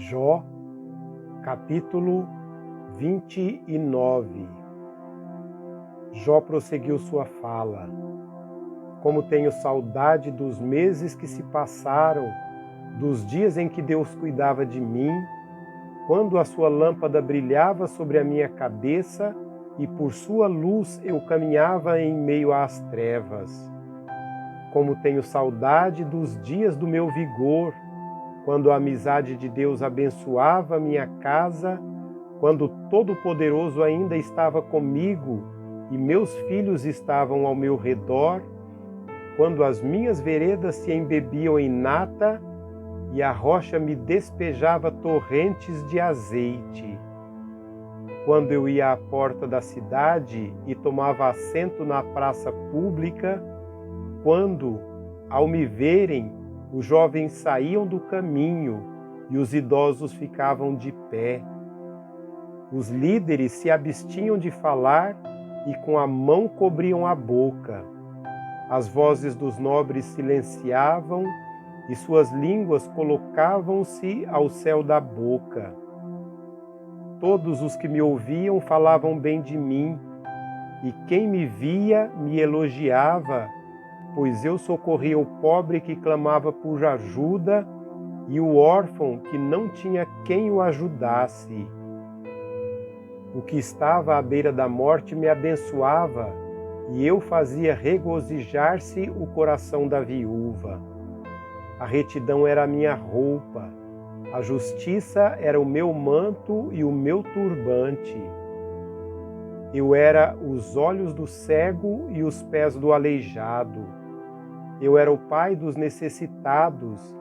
Jó, capítulo 29. Jó prosseguiu sua fala. Como tenho saudade dos meses que se passaram, dos dias em que Deus cuidava de mim, quando a sua lâmpada brilhava sobre a minha cabeça e por sua luz eu caminhava em meio às trevas. Como tenho saudade dos dias do meu vigor, quando a amizade de Deus abençoava minha casa, quando o Todo-Poderoso ainda estava comigo e meus filhos estavam ao meu redor, quando as minhas veredas se embebiam em nata e a rocha me despejava torrentes de azeite. Quando eu ia à porta da cidade e tomava assento na praça pública, quando, ao me verem, os jovens saíam do caminho e os idosos ficavam de pé. Os líderes se abstinham de falar e com a mão cobriam a boca. As vozes dos nobres silenciavam e suas línguas colocavam-se ao céu da boca. Todos os que me ouviam falavam bem de mim, e quem me via me elogiava, pois eu socorria o pobre que clamava por ajuda e o órfão que não tinha quem o ajudasse. O que estava à beira da morte me abençoava, e eu fazia regozijar-se o coração da viúva. A retidão era a minha roupa, a justiça era o meu manto e o meu turbante. Eu era os olhos do cego e os pés do aleijado. Eu era o pai dos necessitados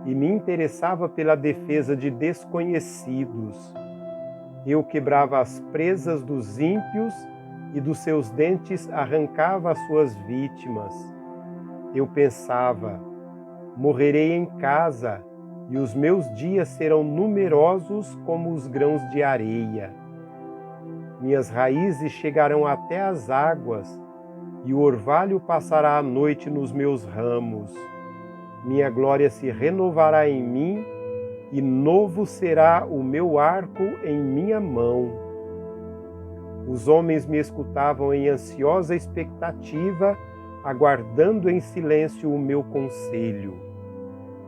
e me interessava pela defesa de desconhecidos. Eu quebrava as presas dos ímpios e dos seus dentes arrancava as suas vítimas. Eu pensava, morrerei em casa e os meus dias serão numerosos como os grãos de areia. Minhas raízes chegarão até as águas e o orvalho passará a noite nos meus ramos. Minha glória se renovará em mim, e novo será o meu arco em minha mão. Os homens me escutavam em ansiosa expectativa, aguardando em silêncio o meu conselho.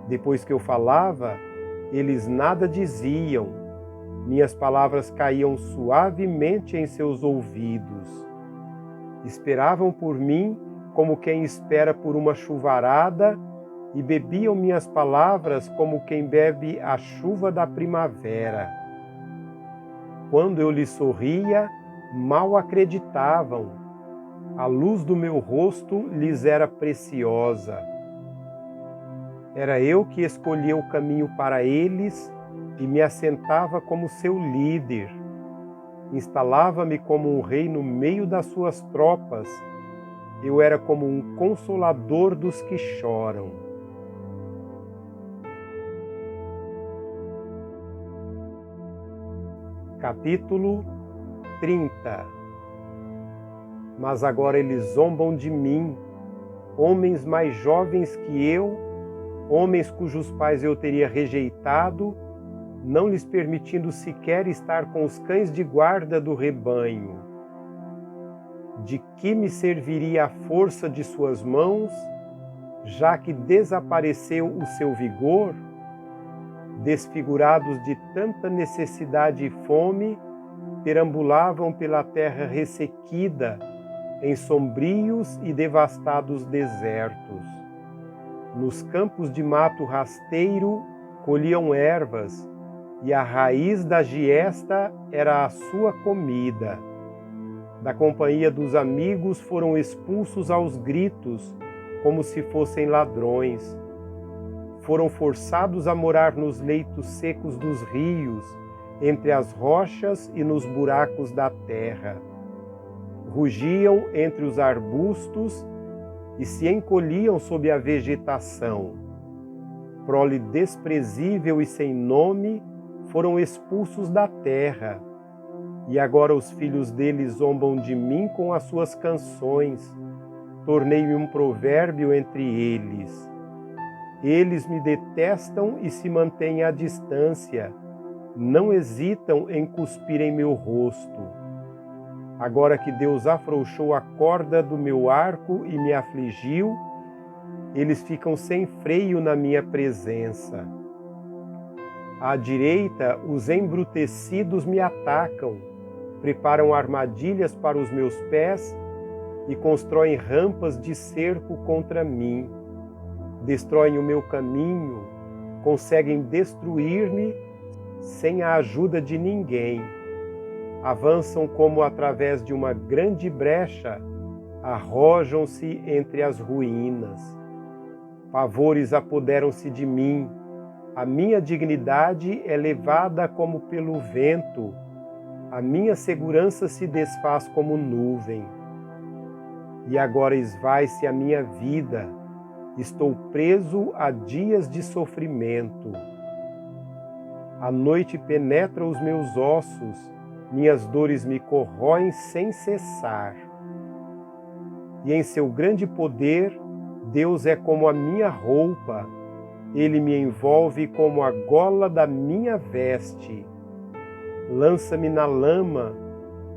Depois que eu falava, eles nada diziam. Minhas palavras caíam suavemente em seus ouvidos. Esperavam por mim como quem espera por uma chuvarada e bebiam minhas palavras como quem bebe a chuva da primavera. Quando eu lhes sorria, mal acreditavam. A luz do meu rosto lhes era preciosa. Era eu que escolhia o caminho para eles e me assentava como seu líder. Instalava-me como um rei no meio das suas tropas. Eu era como um consolador dos que choram. Capítulo 30. Mas agora eles zombam de mim, homens mais jovens que eu, homens cujos pais eu teria rejeitado, não lhes permitindo sequer estar com os cães de guarda do rebanho. De que me serviria a força de suas mãos, já que desapareceu o seu vigor? Desfigurados de tanta necessidade e fome, perambulavam pela terra ressequida, em sombrios e devastados desertos. Nos campos de mato rasteiro colhiam ervas, e a raiz da giesta era a sua comida. Da companhia dos amigos foram expulsos aos gritos, como se fossem ladrões. Foram forçados a morar nos leitos secos dos rios, entre as rochas e nos buracos da terra. Rugiam entre os arbustos e se encolhiam sob a vegetação. Prole desprezível e sem nome, foram expulsos da terra, e agora os filhos deles zombam de mim com as suas canções. Tornei-me um provérbio entre eles. Eles me detestam e se mantêm à distância, não hesitam em cuspir em meu rosto. Agora que Deus afrouxou a corda do meu arco e me afligiu, eles ficam sem freio na minha presença. À direita, os embrutecidos me atacam, preparam armadilhas para os meus pés e constroem rampas de cerco contra mim. Destroem o meu caminho, conseguem destruir-me sem a ajuda de ninguém. Avançam como através de uma grande brecha, arrojam-se entre as ruínas. Pavores apoderam-se de mim, a minha dignidade é levada como pelo vento, a minha segurança se desfaz como nuvem. E agora esvai-se a minha vida, estou preso a dias de sofrimento. A noite penetra os meus ossos, minhas dores me corroem sem cessar. E em seu grande poder, Deus é como a minha roupa, Ele me envolve como a gola da minha veste. Lança-me na lama,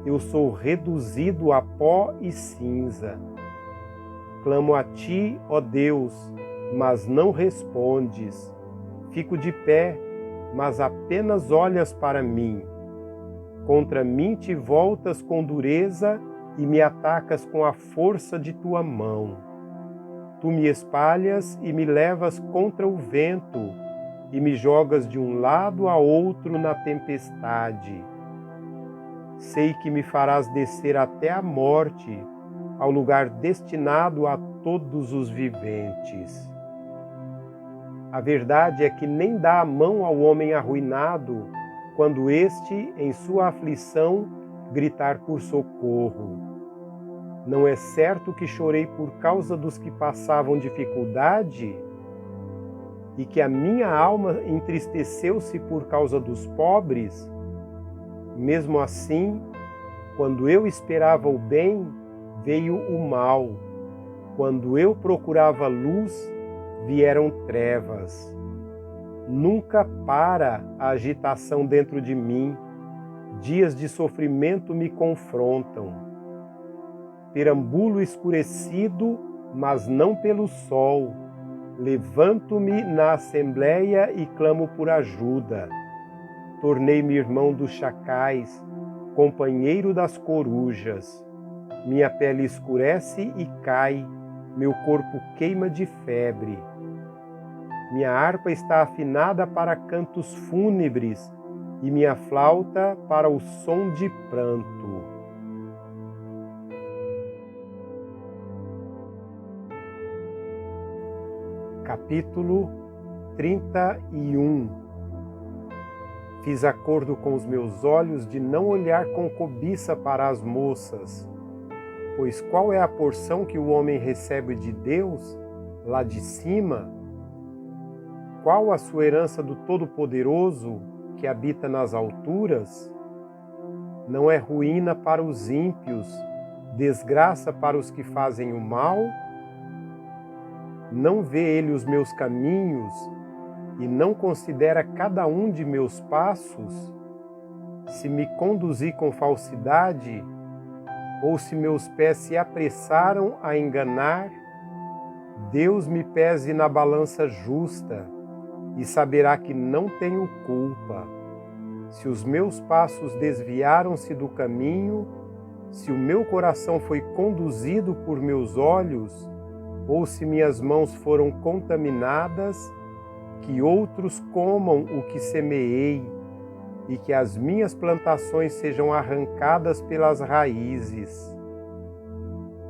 eu sou reduzido a pó e cinza. Clamo a ti, ó Deus, mas não respondes. Fico de pé, mas apenas olhas para mim. Contra mim te voltas com dureza e me atacas com a força de tua mão. Tu me espalhas e me levas contra o vento e me jogas de um lado a outro na tempestade. Sei que me farás descer até a morte, ao lugar destinado a todos os viventes. A verdade é que nem dá a mão ao homem arruinado, quando este, em sua aflição, gritar por socorro. Não é certo que chorei por causa dos que passavam dificuldade? E que a minha alma entristeceu-se por causa dos pobres? Mesmo assim, quando eu esperava o bem, veio o mal. Quando eu procurava luz, vieram trevas. Nunca para a agitação dentro de mim. Dias de sofrimento me confrontam. Perambulo escurecido, mas não pelo sol. Levanto-me na assembleia e clamo por ajuda. Tornei-me irmão dos chacais, companheiro das corujas. Minha pele escurece e cai, meu corpo queima de febre. Minha harpa está afinada para cantos fúnebres e minha flauta para o som de pranto. Capítulo 31. Fiz acordo com os meus olhos de não olhar com cobiça para as moças, pois qual é a porção que o homem recebe de Deus, lá de cima? Qual a sua herança do Todo-Poderoso, que habita nas alturas? Não é ruína para os ímpios, desgraça para os que fazem o mal? Não vê ele os meus caminhos e não considera cada um de meus passos? Se me conduzi com falsidade, ou se meus pés se apressaram a enganar, Deus me pese na balança justa e saberá que não tenho culpa. Se os meus passos desviaram-se do caminho, se o meu coração foi conduzido por meus olhos, ou se minhas mãos foram contaminadas, que outros comam o que semeei, e que as minhas plantações sejam arrancadas pelas raízes.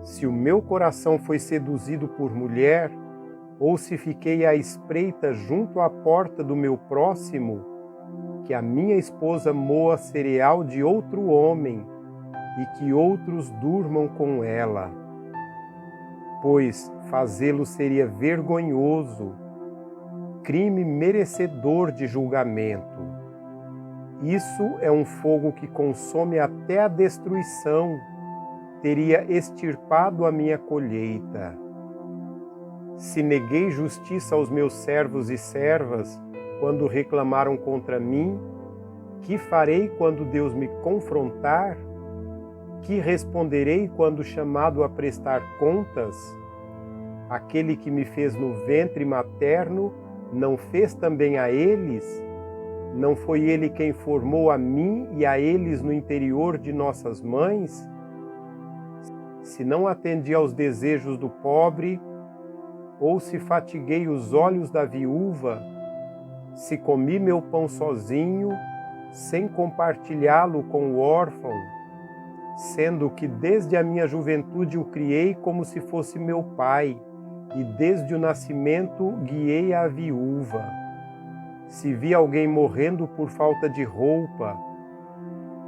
Se o meu coração foi seduzido por mulher, ou se fiquei à espreita junto à porta do meu próximo, que a minha esposa moa cereal de outro homem, e que outros durmam com ela. Pois fazê-lo seria vergonhoso, crime merecedor de julgamento. Isso é um fogo que consome até a destruição, teria extirpado a minha colheita. Se neguei justiça aos meus servos e servas quando reclamaram contra mim, que farei quando Deus me confrontar? Que responderei quando chamado a prestar contas? Aquele que me fez no ventre materno, não fez também a eles? Não foi ele quem formou a mim e a eles no interior de nossas mães? Se não atendi aos desejos do pobre, ou se fatiguei os olhos da viúva, se comi meu pão sozinho, sem compartilhá-lo com o órfão, sendo que desde a minha juventude o criei como se fosse meu pai, e desde o nascimento guiei a viúva. Se vi alguém morrendo por falta de roupa,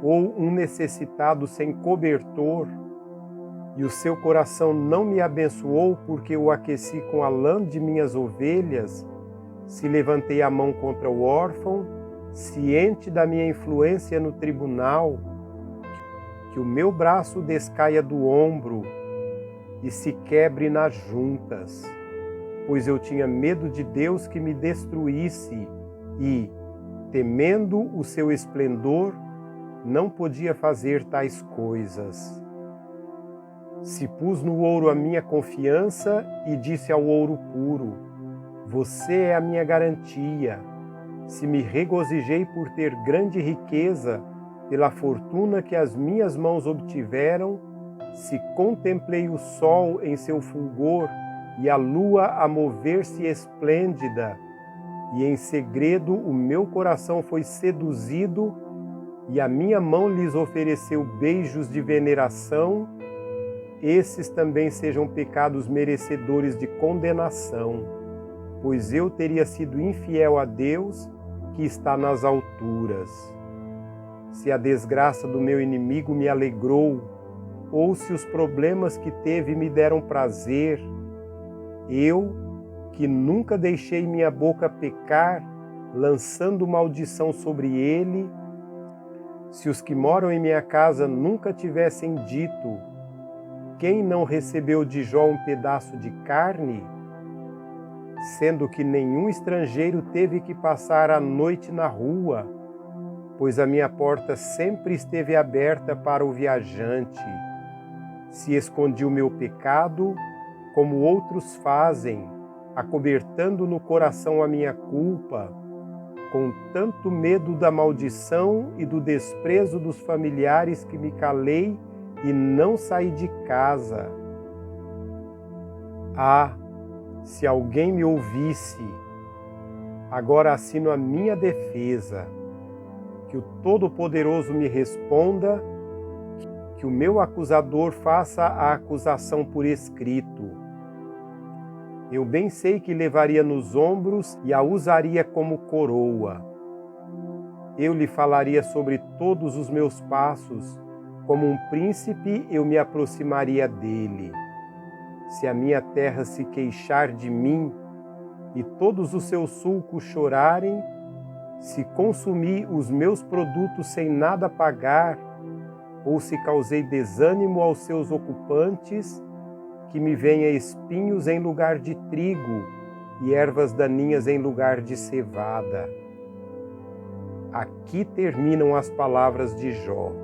ou um necessitado sem cobertor, e o seu coração não me abençoou porque o aqueci com a lã de minhas ovelhas, se levantei a mão contra o órfão, ciente da minha influência no tribunal, que o meu braço descaia do ombro e se quebre nas juntas, pois eu tinha medo de Deus que me destruísse e, temendo o seu esplendor, não podia fazer tais coisas. Se pus no ouro a minha confiança e disse ao ouro puro: você é a minha garantia. Se me regozijei por ter grande riqueza, pela fortuna que as minhas mãos obtiveram, se contemplei o sol em seu fulgor e a lua a mover-se esplêndida, e em segredo o meu coração foi seduzido, e a minha mão lhes ofereceu beijos de veneração, esses também sejam pecados merecedores de condenação, pois eu teria sido infiel a Deus, que está nas alturas. Se a desgraça do meu inimigo me alegrou, ou se os problemas que teve me deram prazer, eu, que nunca deixei minha boca pecar, lançando maldição sobre ele, se os que moram em minha casa nunca tivessem dito: quem não recebeu de Jó um pedaço de carne? Sendo que nenhum estrangeiro teve que passar a noite na rua, pois a minha porta sempre esteve aberta para o viajante. Se escondi o meu pecado, como outros fazem, acobertando no coração a minha culpa, com tanto medo da maldição e do desprezo dos familiares que me calei e não saí de casa. Ah, se alguém me ouvisse! Agora assino a minha defesa. Que o Todo-Poderoso me responda, que o meu acusador faça a acusação por escrito. Eu bem sei que levaria nos ombros e a usaria como coroa. Eu lhe falaria sobre todos os meus passos, como um príncipe eu me aproximaria dele. Se a minha terra se queixar de mim, e todos os seus sulcos chorarem, se consumi os meus produtos sem nada pagar, ou se causei desânimo aos seus ocupantes, que me venha espinhos em lugar de trigo, e ervas daninhas em lugar de cevada. Aqui terminam as palavras de Jó.